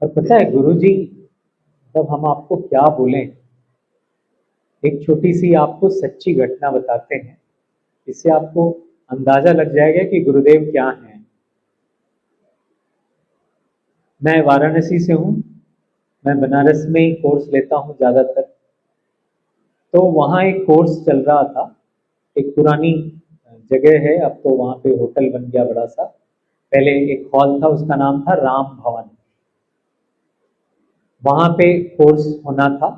और पता है गुरुजी, तब हम आपको क्या बोलें, एक छोटी सी आपको सच्ची घटना बताते हैं। इससे आपको अंदाजा लग जाएगा कि गुरुदेव क्या हैं। मैं वाराणसी से हूँ। मैं बनारस में ही कोर्स लेता हूँ ज़्यादातर। तो वहाँ एक कोर्स चल रहा था। एक पुरानी जगह है, अब तो वहाँ पे होटल बन गया बड़ा सा। पहले एक हॉल था, उसका नाम था राम भवन। वहाँ पे कोर्स होना था।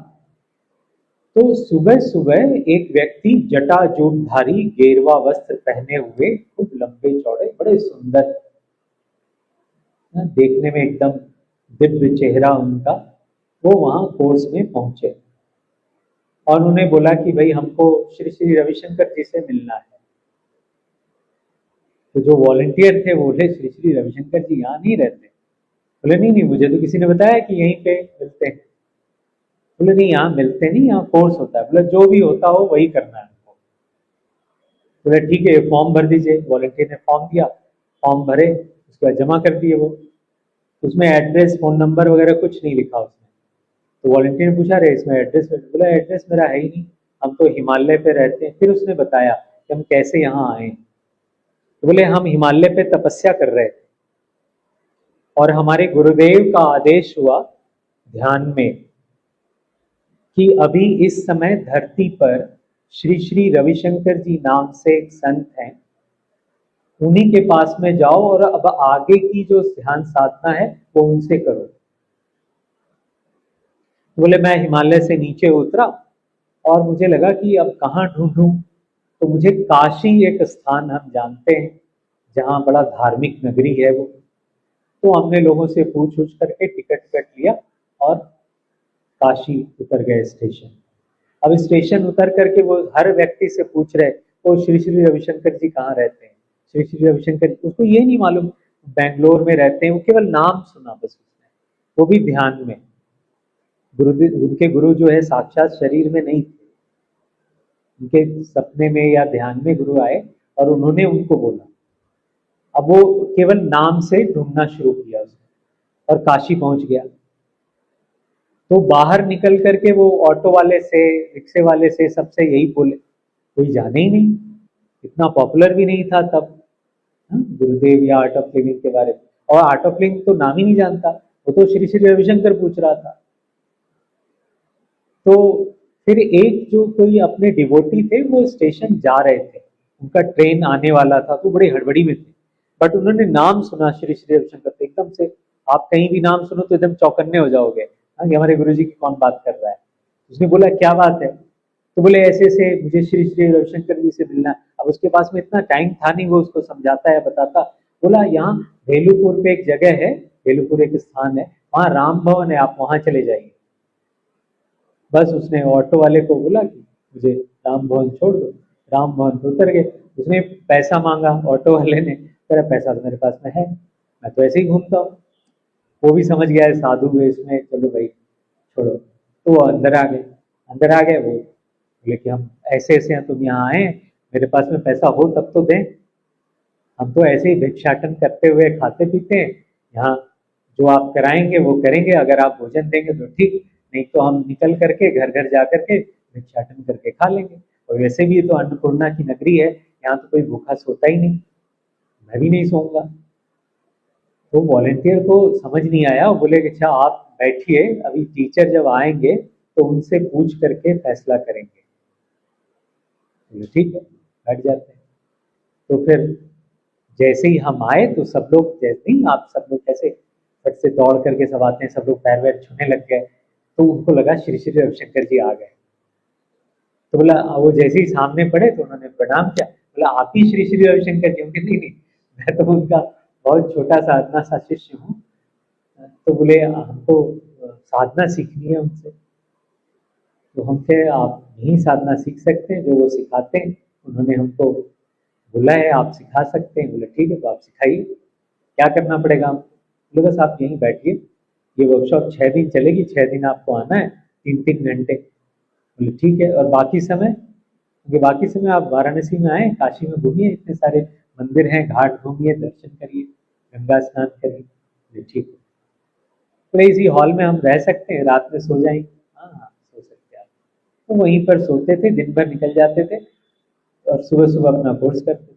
तो सुबह सुबह एक व्यक्ति जटाजूटधारी गेरुआ वस्त्र पहने हुए, खूब लंबे चौड़े, बड़े सुंदर, देखने में एकदम दिव्य चेहरा उनका, वो वहाँ कोर्स में पहुंचे और उन्हें बोला कि भाई हमको श्री श्री रविशंकर जी से मिलना है। तो जो वॉलंटियर थे वो बोले श्री श्री रविशंकर जी यहाँ नहीं रहते। बोले नहीं नहीं, मुझे तो किसी ने बताया कि यहीं पे मिलते हैं। बोले नहीं, यहाँ मिलते नहीं, यहाँ कोर्स होता है। बोले जो भी होता हो वही करना है हमको। बोले ठीक है, फॉर्म भर दीजिए। वॉलंटियर ने फॉर्म दिया, फॉर्म भरे, उसके बाद जमा कर दिए। वो उसमें एड्रेस फोन नंबर वगैरह कुछ नहीं लिखा उसने। तो वॉलंटियर ने पूछा रहे इसमें एड्रेस, बोला एड्रेस मेरा है ही नहीं, हम तो हिमालय पे रहते हैं। फिर उसने बताया कि हम कैसे यहाँ आए। तो बोले हम हिमालय पे तपस्या कर रहे थे और हमारे गुरुदेव का आदेश हुआ ध्यान में कि अभी इस समय धरती पर श्री श्री रविशंकर जी नाम से एक संत हैं, उन्हीं के पास में जाओ और अब आगे की जो ध्यान साधना है वो उनसे करो। बोले मैं हिमालय से नीचे उतरा और मुझे लगा कि अब कहाँ ढूंढूं। तो मुझे काशी एक स्थान हम जानते हैं जहाँ बड़ा धार्मिक नगरी है वो। तो हमने लोगों से पूछ करके टिकट लिया और काशी उतर गए स्टेशन। अब स्टेशन उतर करके वो हर व्यक्ति से पूछ रहे वो श्री श्री रविशंकर जी कहाँ रहते हैं, श्री श्री रविशंकर जी। उसको ये नहीं मालूम बेंगलोर में रहते हैं, वो केवल नाम सुना बस उसने, वो भी ध्यान में। गुरुदेव, उनके गुरु जो है साक्षात शरीर में नहीं थे, उनके सपने में या ध्यान में गुरु आए और उन्होंने उनको बोला। अब वो केवल नाम से ढूंढना शुरू किया उसने और काशी पहुंच गया। तो बाहर निकल करके वो ऑटो वाले से, रिक्शे वाले से, सबसे यही बोले, कोई जाने ही नहीं, इतना पॉपुलर भी नहीं था तब गुरुदेव या आर्ट ऑफ लिविंग के बारे में। और आर्ट ऑफ लिविंग तो नाम ही नहीं जानता, वो तो श्री श्री रविशंकर पूछ रहा था। तो फिर एक जो कोई अपने डिवोटी थे वो स्टेशन जा रहे थे, उनका ट्रेन आने वाला था, तो बड़ी हड़बड़ी में थे। बट उन्होंने नाम सुना श्री श्री रविशंकर, तो एकदम से, आप कहीं भी नाम सुनो तो एकदम चौकन्ने हो जाओगे कि हमारे गुरुजी की कौन बात कर रहा है। उसने बोला क्या बात है। तो बोले ऐसे ऐसे मुझे श्री श्री रविशंकर जी से मिलना। अब उसके पास में इतना टाइम था नहीं वो उसको समझाता है बताता। बोला यहाँ भेलूपुर पे एक जगह है, भेलूपुर एक स्थान है, वहाँ राम भवन है, आप वहाँ चले जाइए। बस उसने ऑटो वाले को बोला कि मुझे राम भवन छोड़ दो, राम भवन पे उतर गए। उसने पैसा मांगा, ऑटो वाले ने कहा पैसा तो मेरे पास में है, मैं तो ऐसे ही घूमता हूँ। वो भी समझ गया है साधु वेश में, चलो भाई छोड़ो। तो वो अंदर आ गए। अंदर आ गए, वो बोले कि हम ऐसे ऐसे हैं, तुम यहाँ आए, मेरे पास में पैसा हो तब तो दें, हम तो ऐसे ही भिक्षाटन करते हुए खाते पीते हैं, यहाँ जो आप कराएंगे वो करेंगे, अगर आप भोजन देंगे तो ठीक, नहीं तो हम निकल करके घर घर जा करके भिक्षाटन करके खा लेंगे। और वैसे भी ये तो अन्नपूर्णा की नगरी है, यहाँ तो कोई भूखा सोता ही नहीं, मैं भी नहीं सोऊंगा। तो वॉलेंटियर को समझ नहीं आया, वो बोले कि अच्छा आप बैठिए, अभी टीचर जब आएंगे तो उनसे पूछ करके फैसला करेंगे। ठीक है, बैठ जाते हैं। तो फिर जैसे ही हम आए तो सब लोग, जैसे ही आप सब लोग कैसे फट से दौड़ करके सब आते हैं, सब लोग पैर वैर छूने लग गए। तो उनको लगा श्री श्री रविशंकर जी आ गए। तो बोला, वो जैसे ही सामने पड़े तो उन्होंने प्रणाम किया। बोला आप ही श्री श्री रविशंकर जी? उनके नहीं नहीं, मैं तो उनका बहुत छोटा साधना सा शिष्य हूँ। तो बोले हमको साधना सीखनी है उनसे। तो हमसे आप यही साधना सीख सकते हैं, जो वो सिखाते हैं, उन्होंने हमको बोला है आप सिखा सकते हैं। बोले ठीक है, तो आप सिखाइए, क्या करना पड़ेगा हमको? बोले बस आप यहीं बैठिए, ये वर्कशॉप 6 दिन चलेगी, 6 दिन आपको आना है, 3-3 घंटे। बोले ठीक है, और बाकी समय? क्योंकि बाकी समय आप वाराणसी में आए, काशी में घूमिए, इतने सारे मंदिर हैं, घाट घूमिए, दर्शन करिए, गंगा स्नान करिए। बोले ठीक है। बोले इसी हॉल में हम रह सकते हैं, रात में सो जाएंगे। हाँ हाँ सो सकते हैं आप। तो वहीं पर सोते थे, दिन भर निकल जाते थे और सुबह सुबह अपना कोर्स करते थे।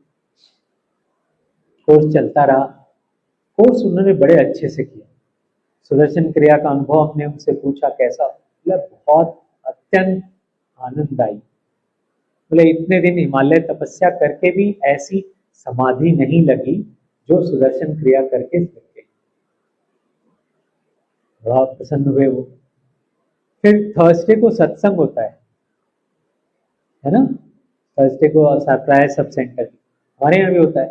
कोर्स चलता रहा। कोर्स उन्होंने बड़े अच्छे से किया। सुदर्शन क्रिया का अनुभव हमने उनसे पूछा कैसा, मतलब बहुत अत्यंत आनंददायी। बोले इतने दिन हिमालय तपस्या करके भी ऐसी समाधि नहीं लगी जो सुदर्शन क्रिया करके लगे। बड़ा प्रसन्न हुए वो। फिर थर्सडे को सत्संग होता है ना, थर्सडे को प्राय सब सेंटर हमारे यहाँ भी होता है।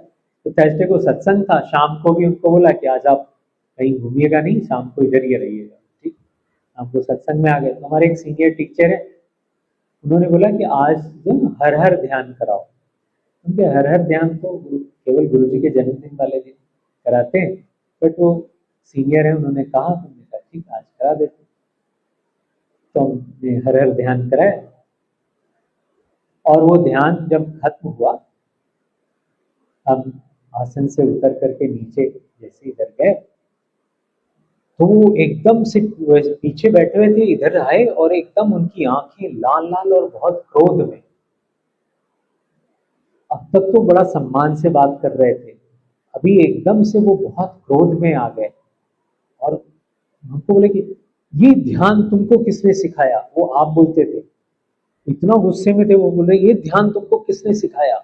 तो थर्सडे को सत्संग था, शाम को भी उनको बोला कि आज आप कहीं घूमिएगा नहीं, शाम को इधर ही रहिएगा। ठीक, आपको सत्संग में आ गए। तो हमारे एक सीनियर टीचर है, उन्होंने बोला कि आज जो हर हर ध्यान कराओ। उनके हर हर ध्यान तो केवल गुरुजी के जन्मदिन वाले दिन कराते हैं, बट वो सीनियर है, उन्होंने कहा, तुमने कहा ठीक आज करा देते। तो हमने हर हर ध्यान कराया और वो ध्यान जब खत्म हुआ, हम आसन से उतर करके नीचे जैसे इधर गए तो वो एकदम से पीछे बैठे हुए थे, इधर आए और एकदम उनकी आंखें लाल लाल और बहुत क्रोध में। अब तक तो बड़ा सम्मान से बात कर रहे थे, अभी एकदम से वो बहुत क्रोध में आ गए और हमको बोले कि ये ध्यान तुमको किसने सिखाया। वो आप बोलते थे, इतना गुस्से में थे। वो बोले ये ध्यान तुमको किसने सिखाया।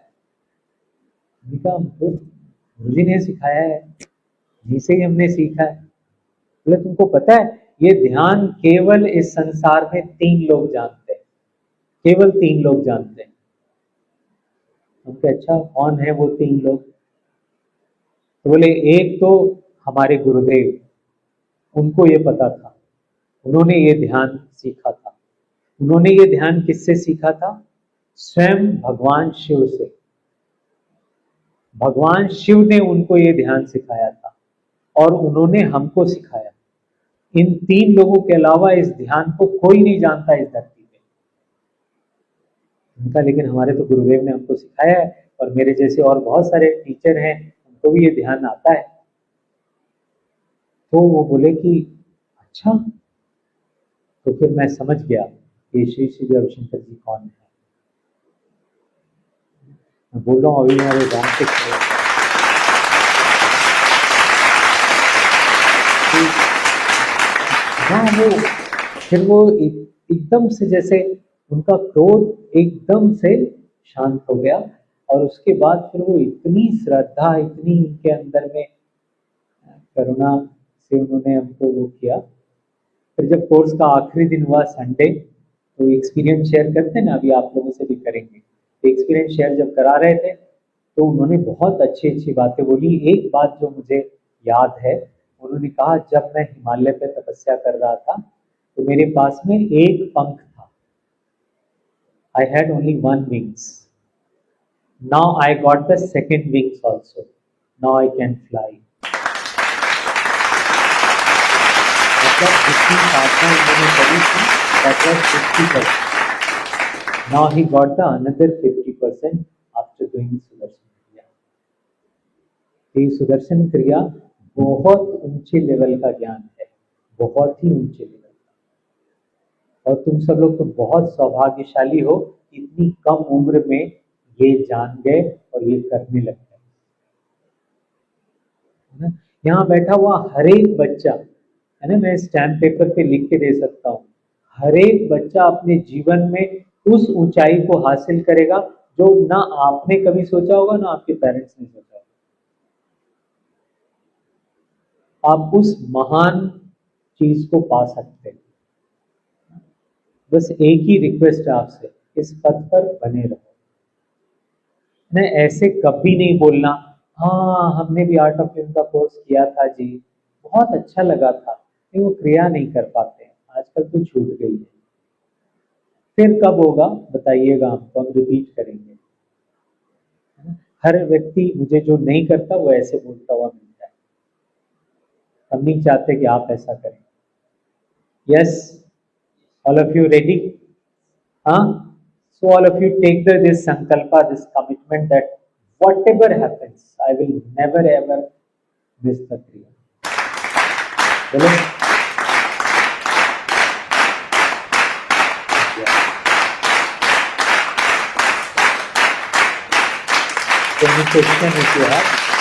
हमको गुरुजी ने सिखाया है, यहीं से ही हमने सीखा है। बोले तुमको पता है ये ध्यान केवल इस संसार में 3 लोग जानते हैं, केवल 3 लोग जानते हैं। हमको अच्छा कौन है वो 3 लोग। तो बोले एक तो हमारे गुरुदेव, उनको ये पता था, उन्होंने ये ध्यान सीखा था। उन्होंने ये ध्यान किससे सीखा था? स्वयं भगवान शिव से। भगवान शिव ने उनको ये ध्यान सिखाया था और उन्होंने हमको सिखाया। इन 3 लोगों के अलावा इस ध्यान को कोई नहीं जानता इस धरती पे उनका, लेकिन हमारे तो गुरुदेव ने हमको सिखाया है। और मेरे जैसे और बहुत सारे टीचर हैं, उनको भी ये ध्यान आता है। तो वो बोले कि अच्छा, तो फिर मैं समझ गया कि श्री श्री रविशंकर जी कौन है। मैं बोल रहा हूँ अभी मेरे गांव से हाँ, वो फिर वो एकदम से जैसे उनका क्रोध एकदम से शांत हो गया और उसके बाद फिर वो इतनी श्रद्धा, इतनी उनके अंदर में करुणा से उन्होंने हमको वो किया। फिर जब कोर्स का आखिरी दिन हुआ संडे, तो एक्सपीरियंस शेयर करते हैं ना, अभी आप लोगों से भी करेंगे। एक्सपीरियंस शेयर जब करा रहे थे तो उन्होंने बहुत अच्छी अच्छी बातें बोली। एक बात जो मुझे याद है, उन्होंने कहा जब मैं हिमालय पे तपस्या कर रहा था तो मेरे पास में एक पंख था। I had only 1 wings. Now I got the 2nd wings also. Now I can fly. मतलब जितनी साधना उन्होंने करी थी, that was 50%. Now he got the another 50% after doing Sudarshan क्रिया। ये सुदर्शन क्रिया बहुत ऊंचे लेवल का ज्ञान है, बहुत ही ऊंचे लेवल का। और तुम सब लोग तो बहुत सौभाग्यशाली हो, इतनी कम उम्र में ये जान गए और ये करने लग गए। यहाँ बैठा हुआ हर एक बच्चा है ना, मैं स्टैम्प पेपर पे लिख के दे सकता हूँ, हर एक बच्चा अपने जीवन में उस ऊंचाई को हासिल करेगा जो ना आपने कभी सोचा होगा, ना आपके पेरेंट्स ने सोचा होगा। आप उस महान चीज को पा सकते हैं। बस एक ही रिक्वेस्ट है आपसे, इस पथ पर बने रहो। न ऐसे कभी नहीं बोलना हाँ हमने भी आर्ट ऑफ लिविंग का कोर्स किया था जी, बहुत अच्छा लगा था, लेकिन वो क्रिया नहीं कर पाते हैं, आजकल तो छूट गई है। फिर कब होगा बताइएगा, हमको हम रिपीट करेंगे। हर व्यक्ति मुझे जो नहीं करता वो ऐसे बोलता हुआ मिलता है। हम नहीं चाहते कि आप ऐसा करें। Yes, all of you ready? हाँ, so all of you take this sankalpa, this commitment that whatever happens, I will never ever miss the kriya. बोलो any question if you have.